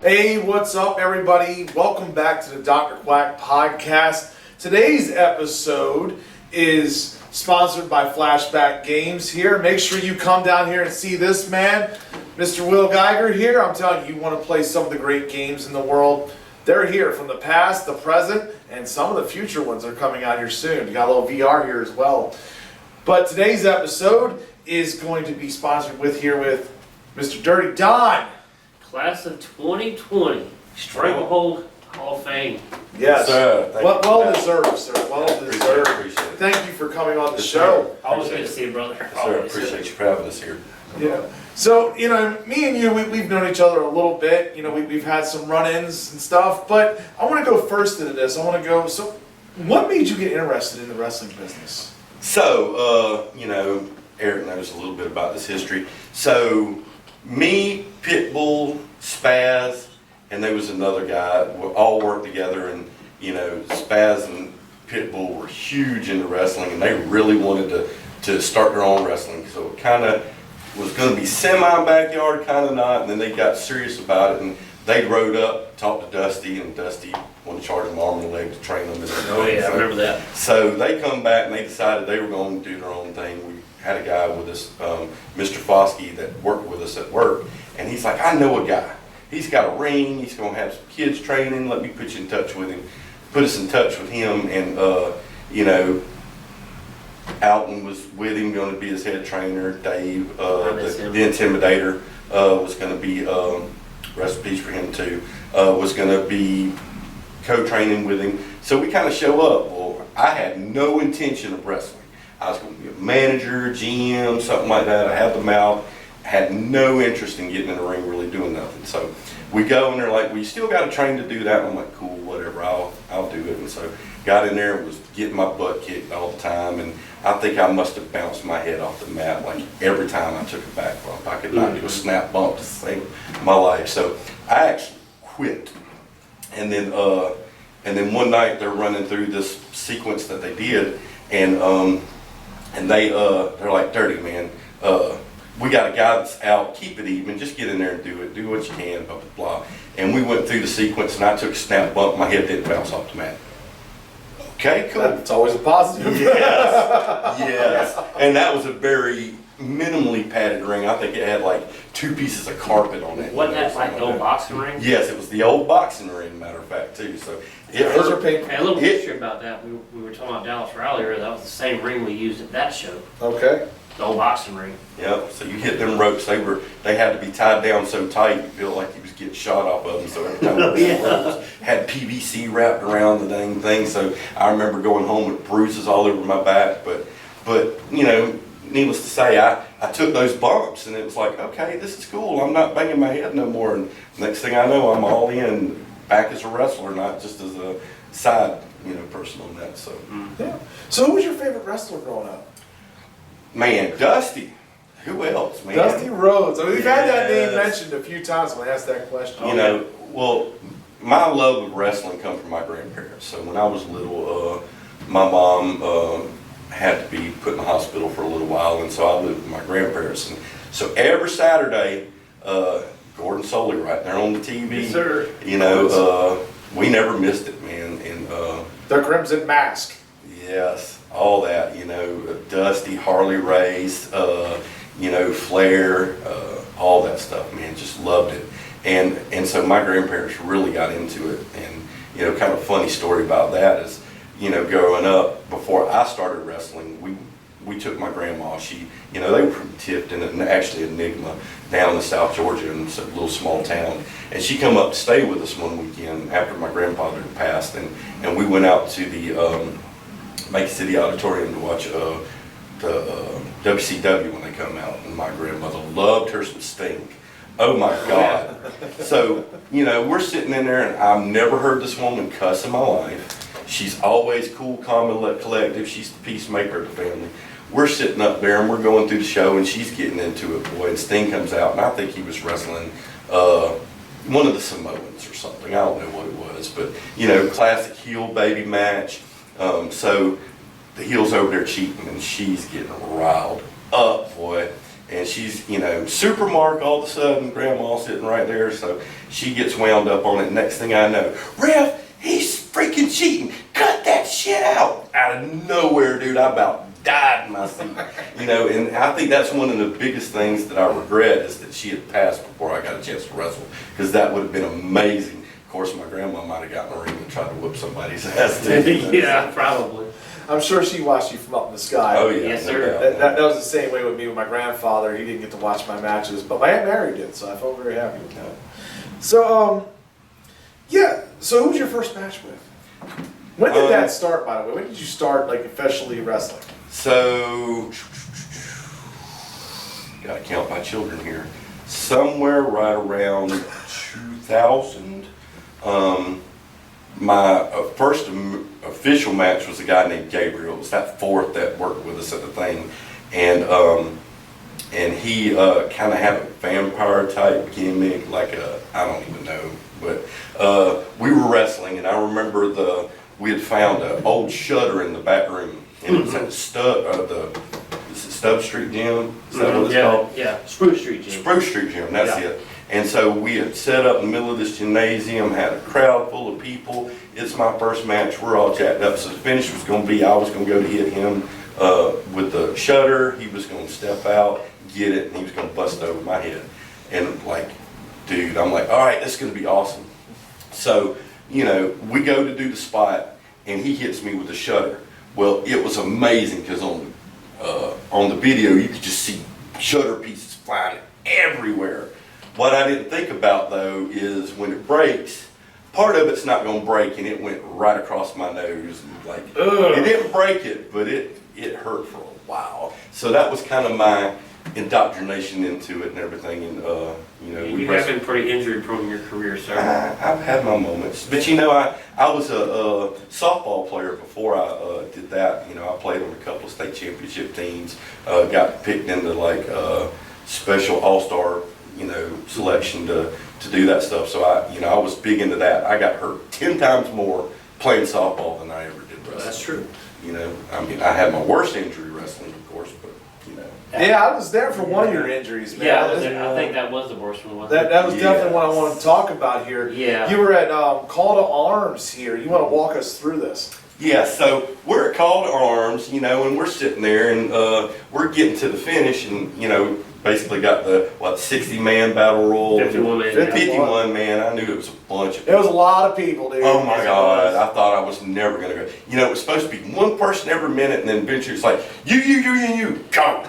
Hey, what's up, everybody? Welcome back to the Dr. Quack podcast. Today's episode is sponsored by Flashback Games here. Make sure you come down here and see this man, Mr. Will Geiger here. I'm telling you, you want to play some of the great games in the world. They're here from the past, the present, and some of the future ones are coming out here soon. You got a little VR here as well. But today's episode is going to be sponsored with Mr. Dirty Don. Class of 2020, Stranglehold Hall of Fame. Yes, well deserved, sir. Well deserved. Appreciate it. Thank you for coming on the show. Always good to see you, brother. Sir, I appreciate you for having us here. Yeah. So, me and you, we've known each other a little bit. We've had some run-ins and stuff. But I want to go first into this. So what made you get interested in the wrestling business? So, Eric knows a little bit about this history. So, me, Pitbull, Spaz, and there was another guy, we all worked together, and, Spaz and Pitbull were huge into wrestling, and they really wanted to start their own wrestling. So it kind of was going to be semi-backyard, kind of not, and then they got serious about it, and they rode up, talked to Dusty, and Dusty wanted to charge them arm and leg to train them. Oh yeah, I remember that. So they come back and they decided they were going to do their own thing. We had a guy with us, Mr. Foskey, that worked with us at work, and he's like, I know a guy. He's got a ring, he's going to have some kids training, let me put you in touch with him. Put us in touch with him, and Alton was with him, going to be his head trainer. Dave, the Intimidator, was going to be, rest in peace for him too, was going to be co-training with him. So we kind of show up. Well, I had no intention of wrestling. I was going to be a manager, GM, something like that. I had the mouth, had no interest in getting in the ring, really doing nothing. So we go and they're like, well, you still got to train to do that. And I'm like, cool, whatever, I'll do it. And so got in there and was getting my butt kicked all the time. And I think I must have bounced my head off the mat like every time I took a back bump. I could not do a snap bump to save my life. So I actually quit. And then one night they're running through this sequence that they did, and they're like, Dirty, man, we got a guy that's out, keep it even, just get in there and do what you can, blah, blah, blah. And we went through the sequence, and I took a snap bump, my head didn't bounce off the mat. Okay, cool. That's always a positive. Yes. And that was a very minimally padded ring. I think it had like 2 pieces of carpet on it. Wasn't that like the old boxing ring? Yes, it was the old boxing ring, matter of fact, too. So those are painful. Hey, a little history about that. We were talking about Dallas Rally earlier. That was the same ring we used at that show. Okay. The old boxing ring. Yep. So you hit them ropes. They had to be tied down so tight you feel like you was getting shot off of them. So every time ropes had PVC wrapped around the dang thing. So I remember going home with bruises all over my back. But needless to say, I took those bumps and it was like, okay, this is cool. I'm not banging my head no more. And next thing I know, I'm all in, back as a wrestler, not just as a side, person on that. So yeah. So who was your favorite wrestler growing up? Man, Dusty. Who else, man? Dusty Rhodes. I mean, we've had that name mentioned a few times when I asked that question. Well, my love of wrestling comes from my grandparents. So when I was little, my mom had to be put in the hospital for a little while, and so I lived with my grandparents. And so every Saturday, Gordon Soley right there on the TV. Yes, sir. We never missed it, man. And the Crimson Mask. Yes, all that. Dusty, Harley Race, Flair, all that stuff, man. Just loved it. And so my grandparents really got into it. And kind of funny story about that is, growing up, before I started wrestling, we took my grandma. She, they were from Tifton, and actually Enigma, down in South Georgia, in a little small town. And she come up to stay with us one weekend after my grandfather had passed, and we went out to the Macon City Auditorium to watch the WCW when they come out. And my grandmother loved her some Sting. Oh my God. So, we're sitting in there, and I've never heard this woman cuss in my life. She's always cool, calm, and collective. She's the peacemaker of the family. We're sitting up there and we're going through the show and she's getting into it, boy, and Sting comes out, and I think he was wrestling one of the Samoans or something. I don't know what it was, but classic heel baby match. So the heel's over there cheating and she's getting riled up, boy. And she's, super Mark all of a sudden, grandma sitting right there, so she gets wound up on it. Next thing I know, Ref, he's freaking cheating. Cut that shit out. Out of nowhere, dude, I about died in my seat. And I think that's one of the biggest things that I regret is that she had passed before I got a chance to wrestle, because that would have been amazing. Of course, my grandma might have gotten a ring and tried to whoop somebody's ass too. Yeah, probably. I'm sure she watched you from up in the sky. Oh yeah, Yes, no sir. doubt. That was the same way with me with my grandfather. He didn't get to watch my matches, but my Aunt Mary did, so I felt very happy with that. So, so who was your first match with? When did that start, by the way? When did you start, like, officially wrestling? So, gotta count my children here. Somewhere right around 2000. My first official match was a guy named Gabriel. It was that fourth that worked with us at the thing, and he kind of had a vampire type gimmick, like I don't even know, but we were wrestling, and I remember we had found an old shutter in the back room, and it was at Stubb Street Gym. Is that what it's called? Yeah, Spruce Street Gym. Spruce Street Gym, that's it. And so we had set up in the middle of this gymnasium, had a crowd full of people. It's my first match, we're all jacked up. So the finish was gonna be, I was gonna go to hit him with the shutter. He was gonna step out, get it, and he was gonna bust over my head. And like, dude, I'm like, all right, this is gonna be awesome. So, we go to do the spot, and he hits me with the shutter. Well, it was amazing, because on the video, you could just see shutter pieces flying everywhere. What I didn't think about, though, is when it breaks, part of it's not going to break, and it went right across my nose. Like, it didn't break it, but it hurt for a while. So that was kind of my indoctrination into it and everything. And you have been pretty injury prone in your career, sir. I've had my moments, but I was a softball player before I did that. I played on a couple of state championship teams. Got picked into like special all-star selection to do that stuff. So I was big into that. I got hurt 10 times more playing softball than I ever did wrestling. That's true. I had my worst injury wrestling, of course, but Yeah, I was there for one of your injuries, man. Yeah, I think that was the worst one. That was definitely what I wanted to talk about here. Yeah. You were at Call to Arms here. You want to walk us through this? Yeah, so we're at Call to Arms, and we're sitting there, and we're getting to the finish, and basically got the 60-man battle royal. 51 man. 51 man. I knew it was a bunch of people. It was a lot of people, dude. Oh my God! I thought I was never gonna go. It was supposed to be one person every minute, and then eventually it's like you, go.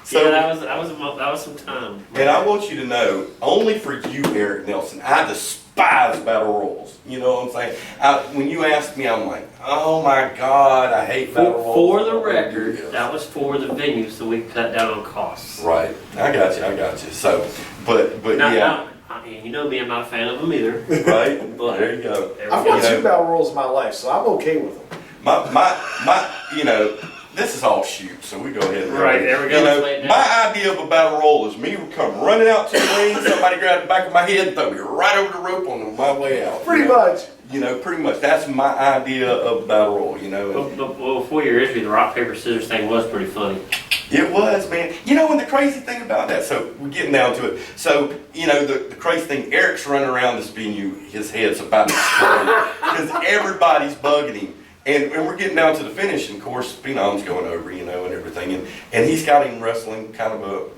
So that was some time. And I want you to know, only for you, Eric Nelson, I despise battle royals. You know what I'm saying? When you asked me, I'm like, oh my God, I hate battle royals. For the record, that was for the venue, so we cut down on costs. Right. I got you. So, but yeah. You know me, I'm not a fan of them either. Right. But there you go. I've got 2 battle royals in my life, so I'm okay with them. My this is all shoot, so we go ahead and right, there we go. My idea of a battle royal is me would come running out to the ring, somebody grab the back of my head and throw me right over the rope on my way out. Pretty much. Pretty much. That's my idea of battle royal, Well, before your injury, the rock, paper, scissors thing was pretty funny. It was, man. And the crazy thing about that, so we're getting down to it. So, the crazy thing, Eric's running around this venue, his head's about to explode because everybody's bugging him. And we're getting down to the finish, and of course, Phenom's going over, and everything. And he's got him wrestling, kind of a,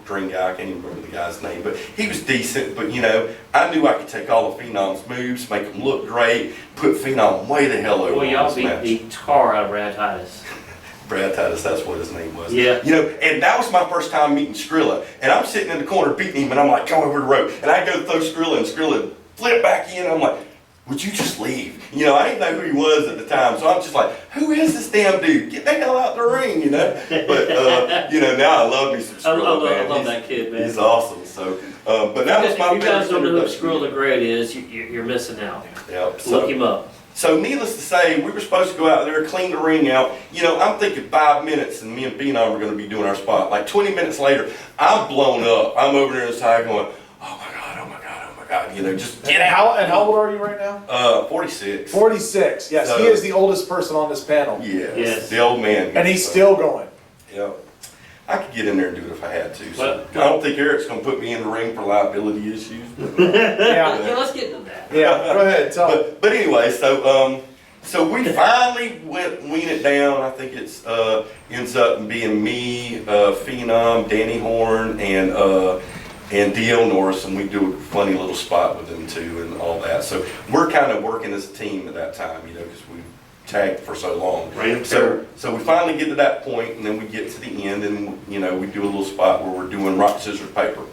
dream guy. I can't even remember the guy's name, but he was decent. But, I knew I could take all of Phenom's moves, make them look great, put Phenom way the hell over. Well, y'all beat the tar out of Brad Titus. Brad Titus, that's what his name was. Yeah. And that was my first time meeting Skrilla. And I'm sitting in the corner beating him, and I'm like, come over the rope. And I go throw Skrilla, and Skrilla flip back in. I'm like, would you just leave? I didn't know who he was at the time, so I'm just like, who is this damn dude? Get the hell out the ring, But, now I love me some Skrilla, man. I love that kid, man. He's awesome, so, but that was my If you guys don't know who Skrilla the Great is, you're missing out. Yep. Look him up. So needless to say, we were supposed to go out there, clean the ring out. I'm thinking 5 minutes, and me and Phenom were going to be doing our spot. Like 20 minutes later, I'm blown up. I'm over there inside going, oh my God, just get out. And how old are you right now? 46. 46, yes. So, he is the oldest person on this panel. Yes. Yes. The old man. And he's still going. Yep. I could get in there and do it if I had to. So But- I don't think Eric's going to put me in the ring for liability issues. Yeah. Yeah, let's get into that. Yeah, go ahead, tell me. But anyway, so we finally wean it down. I think it's ends up being me, Phenom, Danny Horn, and DL Norris, and we do a funny little spot with them too, and all that. So we're kind of working as a team at that time, because we tagged for so long. Right. So we finally get to that point, and then we get to the end, and we do a little spot where we're doing rock, scissors, paper.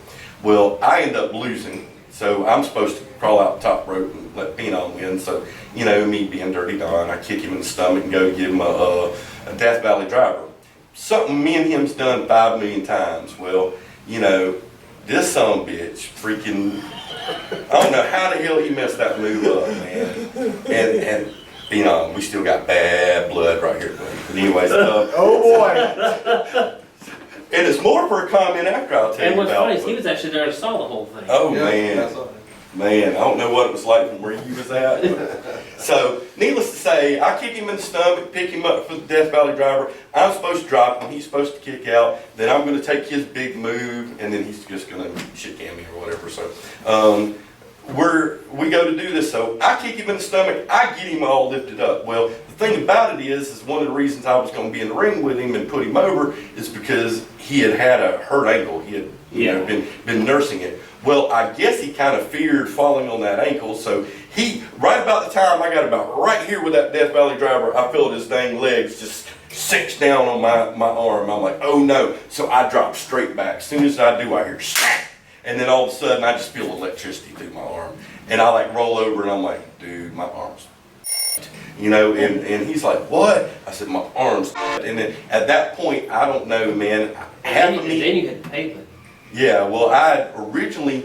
Well, I end up losing, so I'm supposed to crawl out the top rope and let Phenom win. So me being Dirty Don, I kick him in the stomach and go to give him a Death Valley driver. Something me and him's done 5 million times. Well, this son-of-a-bitch freaking, I don't know how the hell he messed that move up, man. And we still got bad blood right here. But anyways, Oh boy. and it's more for a comment after I'll tell And you what's about. funny is he was actually there and saw the whole thing. Oh Yeah, man, I don't know what it was like from where you was at. So, needless to say, I kick him in the stomach, pick him up for the Death Valley driver. I'm supposed to drop him, he's supposed to kick out. Then I'm going to take his big move, and then he's just going to shit can me or whatever. So, we go to do this. So I kick him in the stomach, I get him all lifted up. Well, the thing about it is one of the reasons I was going to be in the ring with him and put him over is because he had a hurt ankle. He had been nursing it. Well, I guess he kind of feared falling on that ankle, so right about the time I got about right here with that Death Valley driver, I felt his dang legs just cinch down on my arm. I'm like, oh no. So I drop straight back. As soon as I do, I hear smack. And then all of a sudden, I just feel electricity through my arm. And I roll over and I'm like, dude, my arm's and he's like, what? I said, my arm's and then at that point, I don't know, man. And then you hit the pavement. Yeah, well, I originally,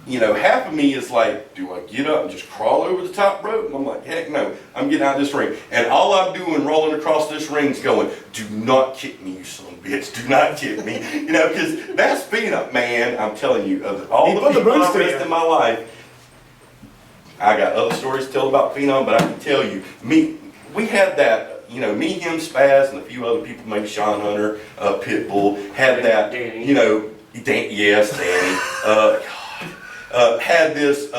half of me is like, do I get up and just crawl over the top rope? And I'm like, heck no, I'm getting out of this ring. And all I'm doing rolling across this ring is going, do not kick me, you son of a bitch, do not kick me. Because that's Phenom, man, I'm telling you, of all the people I've raced in my life, I got other stories to tell about Phenom, but I can tell you, we had that. Me, him, Spaz, and a few other people, maybe Sean Hunter, Pitbull, had that, Danny. Yes, Danny, had this,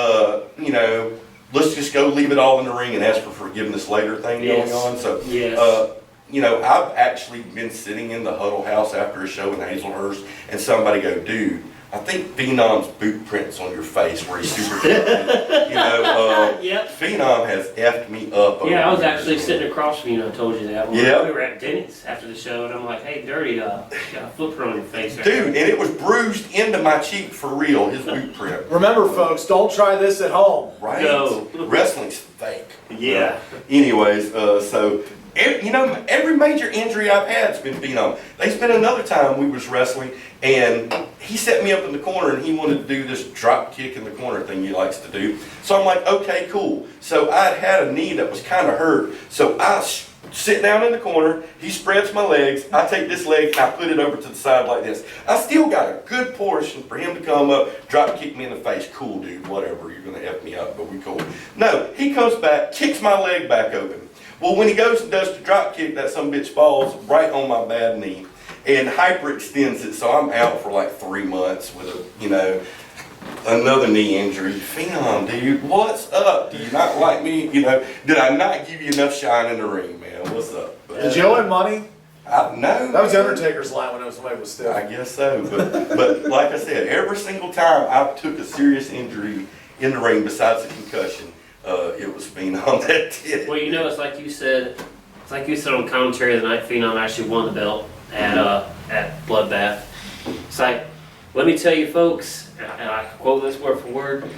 let's just go leave it all in the ring and ask for forgiveness later thing going on. So, I've actually been sitting in the Huddle House after a show in Hazelhurst, and somebody go, dude, I think Phenom's boot prints on your face where he's super kicked. Yep. Phenom has effed me up. Yeah, I was actually sitting across from you and I told you that. We Yeah. were at Denny's after the show and I'm like, hey, Dirty, you got a footprint on your face. Right Dude, and there. it was bruised into my cheek for real, his boot print. Remember, folks, don't try this at home. Right? No. Wrestling's fake. Yeah. Anyways, so every major injury I've had has been Phenom. There's been another time we was wrestling, and he set me up in the corner, and he wanted to do this drop kick in the corner thing he likes to do. So I'm like, okay, cool. So I'd had a knee that was kind of hurt, so I sit down in the corner, he spreads my legs, I take this leg, and I put it over to the side like this. I still got a good portion for him to come up, drop kick me in the face. Cool, dude, whatever, you're going to F me up, but we cool. No, he comes back, kicks my leg back open. Well, when he goes and does the drop kick, that some bitch falls right on my bad knee and hyperextends it, so I'm out for like 3 months with another knee injury. Phenom, dude, what's up? Do you not like me? Did I not give you enough shine in the ring, man? What's up? Did you owe him money? No. That was the Undertaker's line when somebody was stiff. I guess so, but like I said, every single time I took a serious injury in the ring besides the concussion, it was Phenom that did it. Well, it's like you said on commentary the night Phenom actually won the belt at Bloodbath. It's like, let me tell you folks, and I quote this word for word,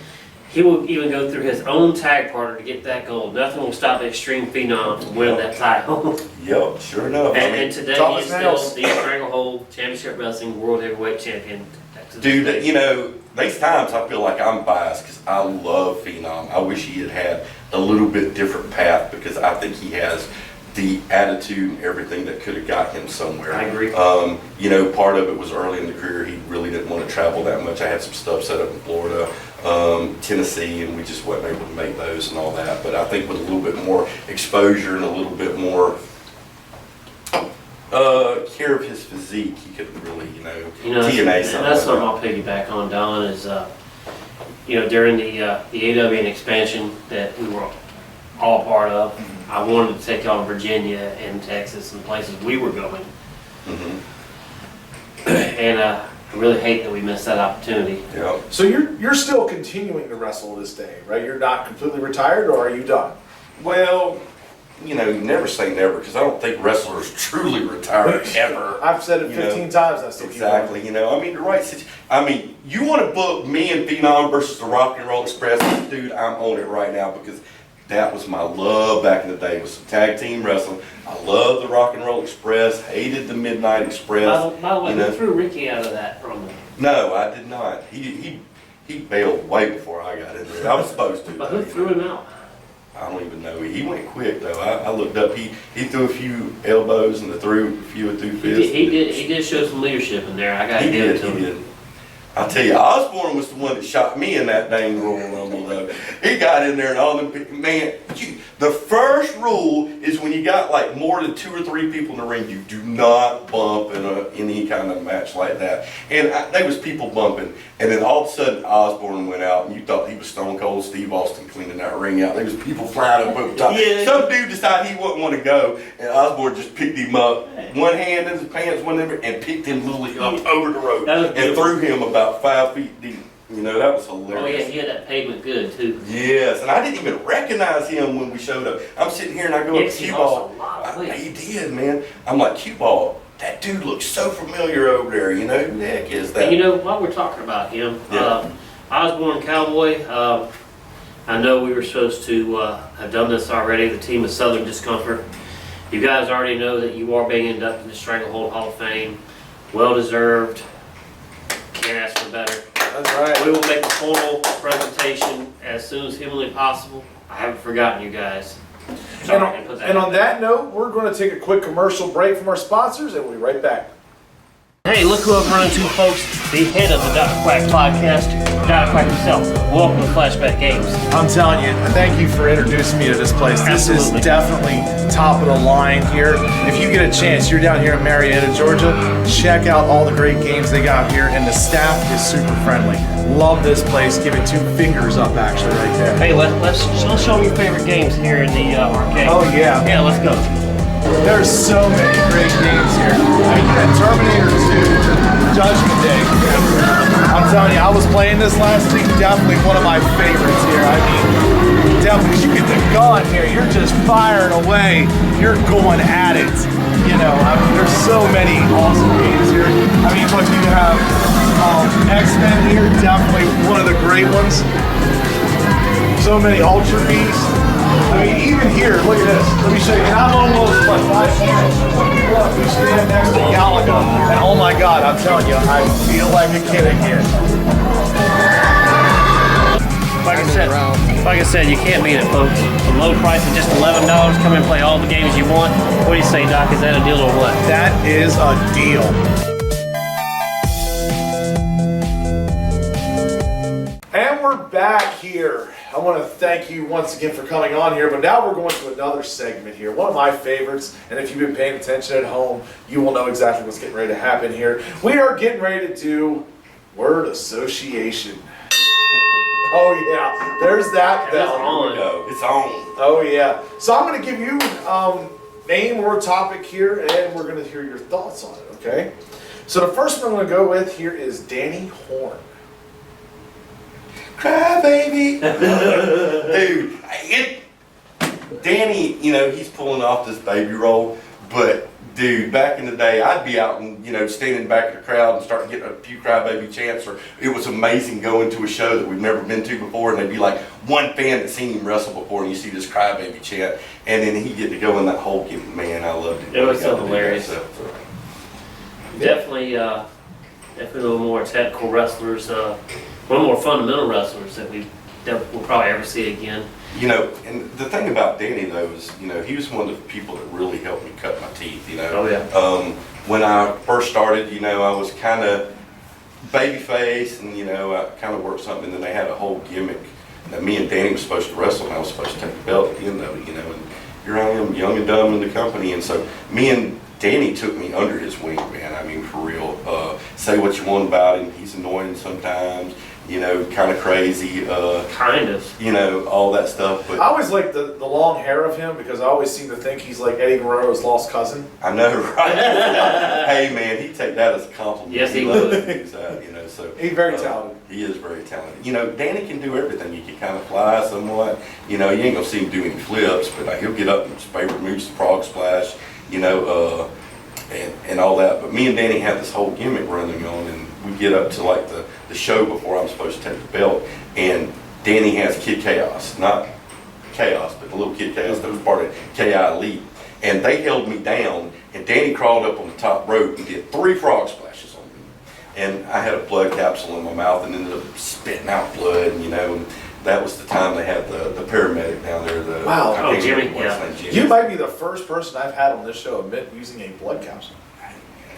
he will even go through his own tag partner to get that gold. Nothing will stop the Extreme Phenom from winning that title. Yep, sure enough. And today Tough he is as nails. still the Stranglehold Championship Wrestling World Heavyweight Champion. Dude, these times I feel like I'm biased because I love Phenom. I wish he had a little bit different path because I think he has the attitude and everything that could have got him somewhere. I agree. Part of it was early in the career. He really didn't want to travel that much. I had some stuff set up in Florida, Tennessee, and we just wasn't able to make those and all that. But I think with a little bit more exposure and a little bit more care of his physique, he could really, TNA something. That's something I'll piggyback on, Don, is, during the AWN expansion that we were all part of, I wanted to take y'all to Virginia and Texas and places we were going. And I really hate that we missed that opportunity. Yeah. So you're still continuing to wrestle this day, right? You're not completely retired, or are you done? Well, you never say never, because I don't think wrestlers truly retire ever. I've said it 15 times. I still exactly. keep going. The right situation. You want to book me and Phenom versus the Rock and Roll Express, dude? I'm on it right now, because that was my love back in the day, was some tag team wrestling. I love the Rock and Roll Express. Hated the Midnight Express. By the way, who threw Ricky out of that from me? No, I did not. He bailed way before I got in there. I was supposed to. But who threw him out? I don't even know. He went quick though. I looked up. He threw a few elbows and threw a few fists. He did show some leadership in there. I got to give it to him. He did. I'll tell you, Osborne was the one that shot me in that dang Royal Rumble though. He got in there and all them man. The first rule is when you got like more than 2 or 3 people in the ring, you do not bump in any kind of match like that. And there was people bumping, and then all of a sudden Osborne went out, and you thought he was Stone Cold Steve Austin cleaning that ring out. There was people flying up over the top. Yeah. Some dude decided he wouldn't want to go, and Osborne just picked him up, one hand in his pants, one in there, and picked him literally up over the rope and threw him about 5 feet deep. That was hilarious. Oh yeah, he had that pavement good too. Yes, and I didn't even recognize him when we showed up. I'm sitting here and I go up to Q-Ball. He did, man. I'm like, Q-Ball, that dude looks so familiar over there. Who the heck is that? And while we're talking about him, Osborne Cowboy, I know we were supposed to have done this already, the team of Southern Discomfort. You guys already know that you are being inducted into Stranglehold Hall of Fame. Well deserved. Can't ask for better. That's right. We will make a formal presentation as soon as humanly possible. I haven't forgotten you guys. Sorry, I didn't put that And in on there. that note, we're going to take a quick commercial break from our sponsors, and we'll be right back. Hey, look who I've run into, folks. The head of the Dr. Quack podcast, Dr. Quack himself. Welcome to Flashback Games. I'm telling you, thank you for introducing me to this place. This Absolutely. is definitely top of the line here. If you get a chance, you're down here in Marietta, Georgia, check out all the great games they got here, and the staff is super friendly. Love this place. Give it 2 fingers up, actually, right there. Hey, let's show me your favorite games here in the arcade. Oh, yeah. Yeah, let's go. There's so many great games here. I mean, you got Terminator 2, Judgment Day. I'm telling you, I was playing this last week. Definitely one of my favorites here. I mean, definitely, you get the gun here. You're just firing away. You're going at it. There's so many awesome games here. I mean, look, you have X-Men here. Definitely one of the great ones. So many Ultra Beasts. I mean, even here, look at this. Let me show you. And I'm almost like 5 minutes. Look, we stand next to Galaga, and oh my God, I'm telling you, I feel like a kid again. Like I said, you can't beat it, folks. The low price of just $11. Come and play all the games you want. What do you say, Doc? Is that a deal or what? That is a deal. And we're back here. I want to thank you once again for coming on here, but now we're going to another segment here, one of my favorites, and if you've been paying attention at home, you will know exactly what's getting ready to happen here. We are getting ready to do word association. Oh yeah, there's that bell. It's on. Oh yeah. So I'm going to give you name or topic here, and we're going to hear your thoughts on it, okay? So the first one I'm going to go with here is Danny Horn. Cry baby. Dude, Danny, he's pulling off this baby role, but dude, back in the day, I'd be out and, standing back in the crowd and start getting a few crybaby chants, or it was amazing going to a show that we've never been to before, and they'd be like one fan that's seen him wrestle before, and you see this crybaby chant, and then he'd get to go in that whole game. Man, I loved it. It was so hilarious. Definitely a little more technical wrestlers, one of the more fundamental wrestlers that we'll probably ever see again. And the thing about Danny though is, he was one of the people that really helped me cut my teeth. Oh yeah. When I first started, I was kind of babyface, and I kind of worked something, and then they had a whole gimmick that me and Danny was supposed to wrestle, and I was supposed to take the belt at the end of it. And here I am, young and dumb in the company, and so me and Danny took me under his wing, man. I mean, for real. Say what you want about him. He's annoying sometimes, you know, kind of crazy. Kind of. You know, all that stuff. But I always like the long hair of him because I always seem to think he's like Eddie Guerrero's lost cousin. I know, right? Hey, man, he'd take that as a compliment. Yes, he loves would. to use that, you know, so. He's very talented. He is very talented. You know, Danny can do everything. He can kind of fly somewhat. You know, you ain't gonna see him do any flips, but he'll get up and his favorite moves, the frog splash, you know, and all that. But me and Danny have this whole gimmick running on, and we get up to like the show before I'm supposed to take the belt, and Danny has Kid Chaos, not Chaos, but the little Kid Chaos that was part of KI Elite, and they held me down, and Danny crawled up on the top rope and did 3 frog splashes on me, and I had a blood capsule in my mouth and ended up spitting out blood, and, you know, and that was the time they had the paramedic down there. Wow. I can't Oh, Jimmy, remember what his yeah. name, Jimmy. You might be the first person I've had on this show admit using a blood capsule.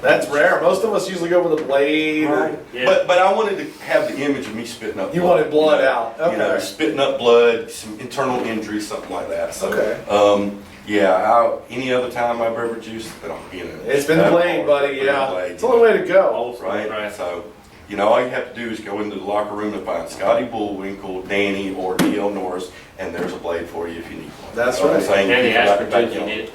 That's rare. Most of us usually go with a blade. Right. Yeah. But I wanted to have the image of me spitting up blood. You wanted blood you know, out. You know, Okay. spitting up blood, some internal injury, something like that. So, Okay. yeah, any other time I've ever juiced, you know. It's been the blade, buddy. Yeah. It's the only way to go. Old school, Right? So, you know, all you have to do is go into the locker room and find Scotty Bullwinkle, Danny, or D.L. Norris, and there's a blade for you if you need one. That's You know what I'm right. saying? And the Keep it aspirin back too, if you on. need it.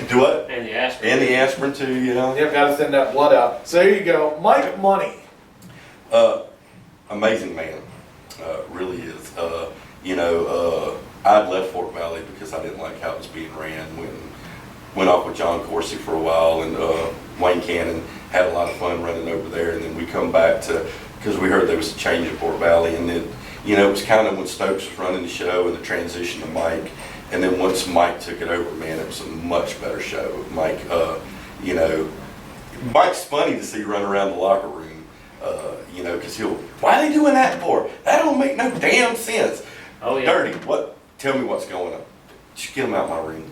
Do what? And the aspirin. And the aspirin too, you know. You've got to thin that blood out. So there you go. Mike Money. Amazing man, really is. You know, I'd left Fort Valley because I didn't like how it was being ran. Went off with John Corsi for a while, and Wayne Cannon had a lot of fun running over there. And then we come back to, because we heard there was a change in Fort Valley, and then, you know, it was kind of when Stokes was running the show and the transition to Mike. And then once Mike took it over, man, it was a much better show. Mike, you know, Mike's funny to see run around the locker room, you know, because why are they doing that for? That don't make no damn sense. Oh, yeah. Dirty, what? Tell me what's going on. Just get him out my ring.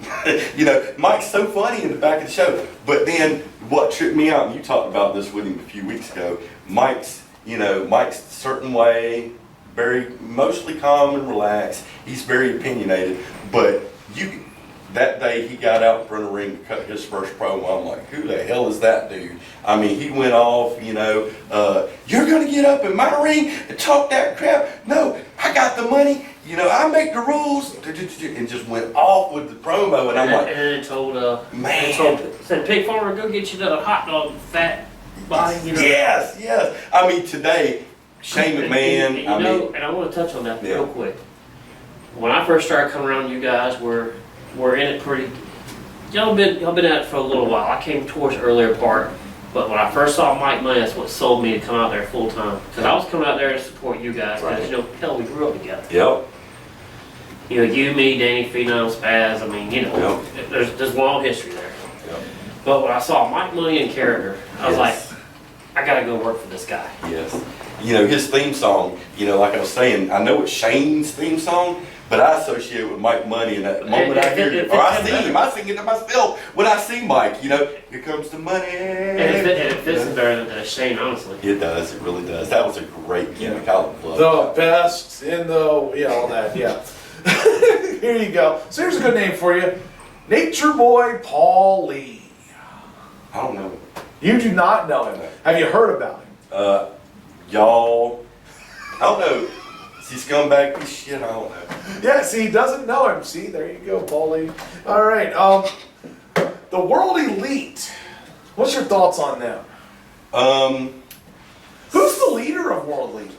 You know, Mike's so funny in the back of the show. But then what tripped me out, and you talked about this with him a few weeks ago, Mike's a certain way, very mostly calm and relaxed. He's very opinionated, but that day he got out in front of the ring to cut his first promo. I'm like, who the hell is that dude? I mean, he went off, you know, you're gonna get up in my ring and talk that crap? No, I got the money, you know, I make the rules, and just went off with the promo, and I'm like, And then told, man. said, Pig Farmer, go get you the hot dog, fat body, you know. Yes. I mean, today, Shane McMahon, And I want to touch on that real quick. When I first started coming around, you guys were in it pretty. Y'all been at it for a little while. I came towards the earlier part, but when I first saw Mike Money, that's what sold me to come out there full time. Because I was coming out there to support you guys. Right. Because, you know, hell, we grew up together. Yep. You know, you, me, Danny, Phenom, Spaz. I mean, you know, there's long history there. Yep. But when I saw Mike Money in character, I was Yes. like, I gotta go work for this guy. Yes. You know, his theme song, you know, like I was saying, I know it's Shane's theme song, but I associate it with Mike Money, and that moment I hear it, or I see him, I sing it to myself when I see Mike, you know, here comes the money. And it fits him better than Shane, honestly. It does, it really does. That was a great gimmick, I love The best in the, yeah, all that, yeah. Here you go. So here's a good name for you. Nature Boy Paul Lee. I don't know. You do not know him. Have you heard about him? Y'all, I don't know. Is he scumbag piece of shit? I don't know. Yeah, see, he doesn't know him. See, there you go, Paul Lee. All right, the World Elite. What's your thoughts on them? Who's the leader of World Elite?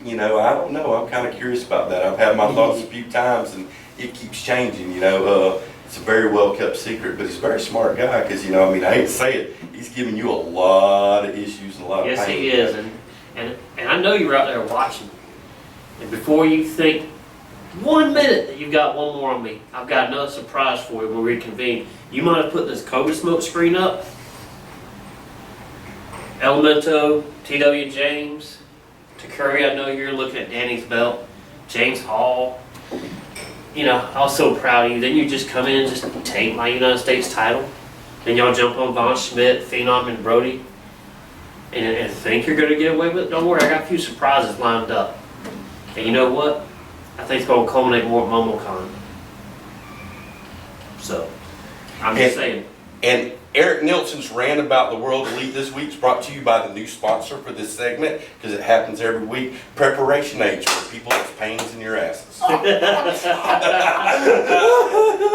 You know, I don't know. I'm kind of curious about that. I've had my thoughts a few times, and it keeps changing. You know, it's a very well kept secret, but he's a very smart guy. Because, you know, I mean, I hate to say it, he's giving you a lot of issues and a lot of Yes, pain. he is, and I know you're out there watching. And before you think 1 minute that you've got one more on me, I've got another surprise for you when we reconvene. You might have put this COVID smoke screen up. Elemento, T.W. James, Takuri, I know you're looking at Danny's belt, James Hall. You know, I was so proud of you. Then you just come in and just take my United States title. Then y'all jump on Von Schmidt, Phenom, and Brody. And think you're going to get away with it? Don't worry, I got a few surprises lined up. And you know what? I think it's going to culminate more at MomoCon. So, I'm just saying. And Eric Nielsen's rant about the World Elite this week is brought to you by the new sponsor for this segment, because it happens every week. Preparation Age for people with pains in your asses. I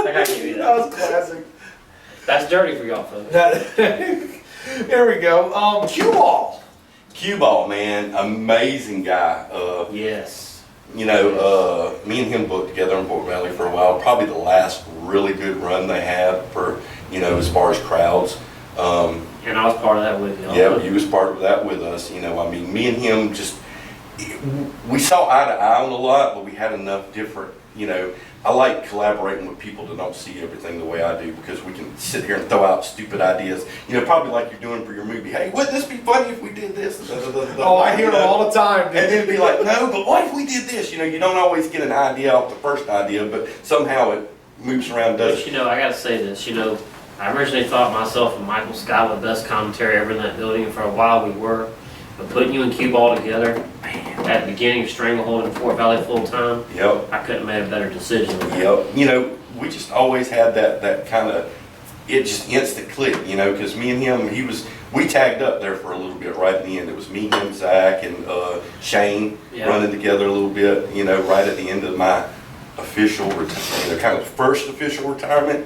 gotta give you That that. was classic. That's dirty for y'all folks. There we go. Cue ball. Cue ball, man, amazing guy. Yes. You know, me and him booked together in Fort Valley for a while. Probably the last really good run they had for, you know, as far as crowds. And I was part of that with y'all. Yeah, you was part of that with us. You know, I mean, me and him just, we saw eye to eye on a lot, but we had enough different, you know, I like collaborating with people that don't see everything the way I do, because we can sit here and throw out stupid ideas. You know, probably like you're doing for your movie. Hey, wouldn't this be funny if we did this? Oh, I hear it all the time. And then be like, no, but what if we did this? You know, you don't always get an idea off the first idea, but somehow it moves around, does But, you know, I gotta say this, you know, I originally thought myself and Michael Scott were the best commentary ever in that building, and for a while we were. But putting you and Cue Ball together, man, at the beginning of Stranglehold in Fort Valley full time, Yep. I couldn't have made a better decision than that. Yep. You know, we just always had that kind of, it just instant click, you know, because me and him, we tagged up there for a little bit right at the end. It was me, him, Zach, and Shane running together a little bit, you know, right at the end of my official, kind of first official retirement.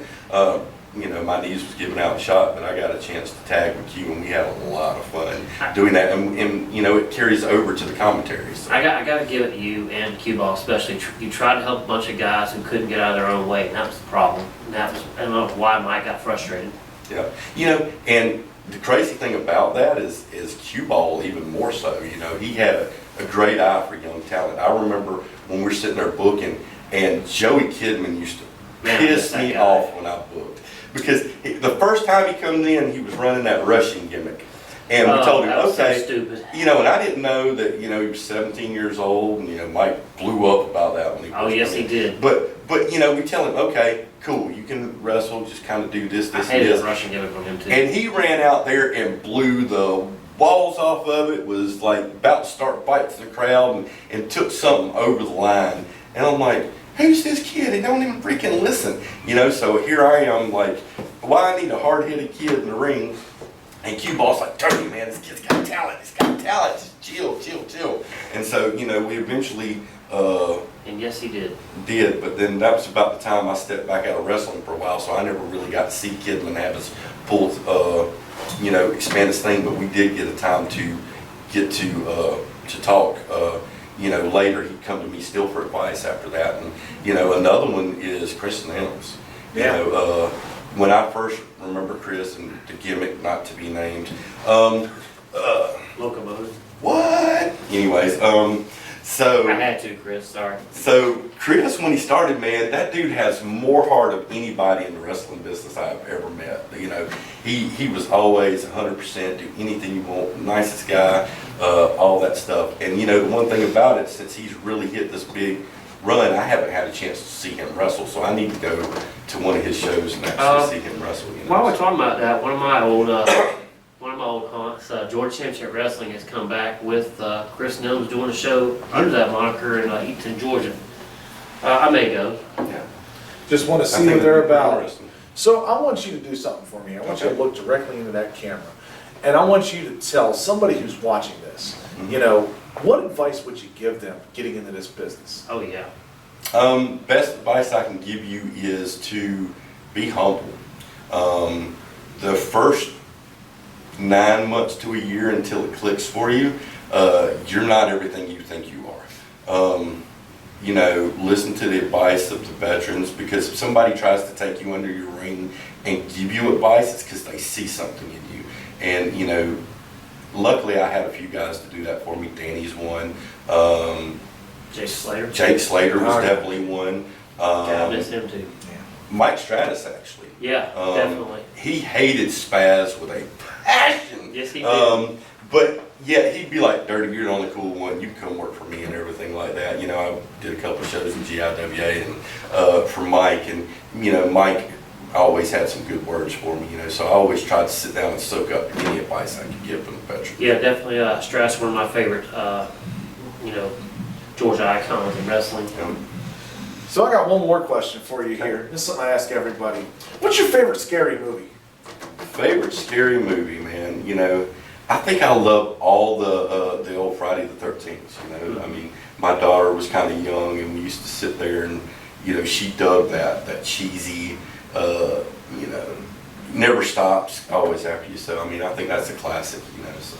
You know, my knees was giving out a shot, but I got a chance to tag with you, and we had a lot of fun doing that. And you know, it carries over to the commentaries. I got to give it to you and Cue Ball especially. You tried to help a bunch of guys who couldn't get out of their own way, and that was the problem. And I don't know why Mike got frustrated. Yeah, you know, and the crazy thing about that is Cue Ball even more so. You know, he had a great eye for young talent. I remember when we were sitting there booking, and Joey Kidman used to piss me off when I booked. Because the first time he come in, he was running that rushing gimmick. And we told him, that was so okay, stupid. you know, and I didn't know that, you know, he was 17 years old, and, you know, Mike blew up about that when he Oh, first yes, come he in. did. But, you know, we tell him, okay, cool, you can wrestle, just kind of do this, I this, and hated this. the rushing gimmick from him too. And he ran out there and blew the walls off of it, was like about to start fighting the crowd, and took something over the line. And I'm like, who's this kid? He don't even freaking listen. You know, so here I am like, why I need a hard-headed kid in the ring? And Cue Ball's like, Tony, man, this kid's got talent. He's got talent. Just chill, chill, chill. And so, you know, we eventually and yes, he did. but then that was about the time I stepped back out of wrestling for a while, so I never really got to see Kidman have his full, you know, expand his thing, but we did get a time to get to talk. You know, later he'd come to me still for advice after that. And, you know, another one is Kristen Adams. You know, when I first remember Chris and the gimmick, not to be named, Locomotive. what? Anyways, so I had to, Chris, sorry. So Chris, when he started, man, that dude has more heart of anybody in the wrestling business I've ever met. You know, he was always 100%, do anything you want, nicest guy, all that stuff. And you know, the one thing about it, since he's really hit this big run, I haven't had a chance to see him wrestle, so I need to go to one of his shows and actually see him wrestle. You know? While we're talking about that, one of my old haunts, Georgia Championship Wrestling, has come back with Chris Nelms doing a show under that moniker in Eaton, Georgia. I may go. Yeah. Just want to see what they're about. So I want you to do something for me. I want you to look directly into that camera. And I want you to tell somebody who's watching this, you know, what advice would you give them getting into this business? Oh, yeah. Best advice I can give you is to be humble. The first 9 months to a year until it clicks for you, you're not everything you think you are. You know, listen to the advice of the veterans, because if somebody tries to take you under your wing and give you advice, it's because they see something in you. And, you know, luckily I had a few guys to do that for me. Danny's one. Jake Slater. Jake Slater was definitely one. I miss him too. Mike Stratus, actually. Yeah, definitely. He hated Spaz with a passion. Yes, he did. But yeah, he'd be like, Dirty, you're the only cool one. You can come work for me and everything like that. You know, I did a couple of shows in GIWA and for Mike, and you know, Mike always had some good words for me. You know, so I always tried to sit down and soak up any advice I could give from the veteran. Yeah, definitely. Stratus, one of my favorite, you know, Georgia icons in wrestling. So I got one more question for you here. This is something I ask everybody. What's your favorite scary movie? Favorite scary movie, man. You know, I think I love all the old Friday the 13th. You know, I mean, my daughter was kind of young, and we used to sit there and, you know, she dug that cheesy, you know, never stops, always after you. So I mean, I think that's a classic. You know, so.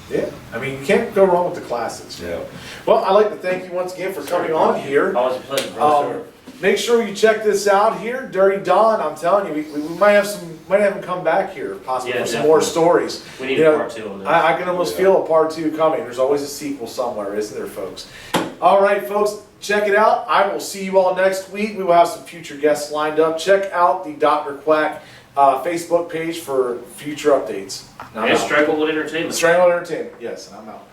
Yeah, I mean, you can't go wrong with the classics. Yeah. Well, I'd like to thank you once again for coming on here. Always a pleasure, bro. Make sure you check this out here, Dirty Don. I'm telling you, we might have him come back here, possibly Yeah, for some more stories. We need a part 2 on that. I can almost feel a part 2 coming. There's always a sequel somewhere, isn't there, folks? All right, folks, check it out. I will see you all next week. We will have some future guests lined up. Check out the Dr. Quack Facebook page for future updates. And Stranglewood Entertainment. Stranglewood Entertainment. Yes, I'm out.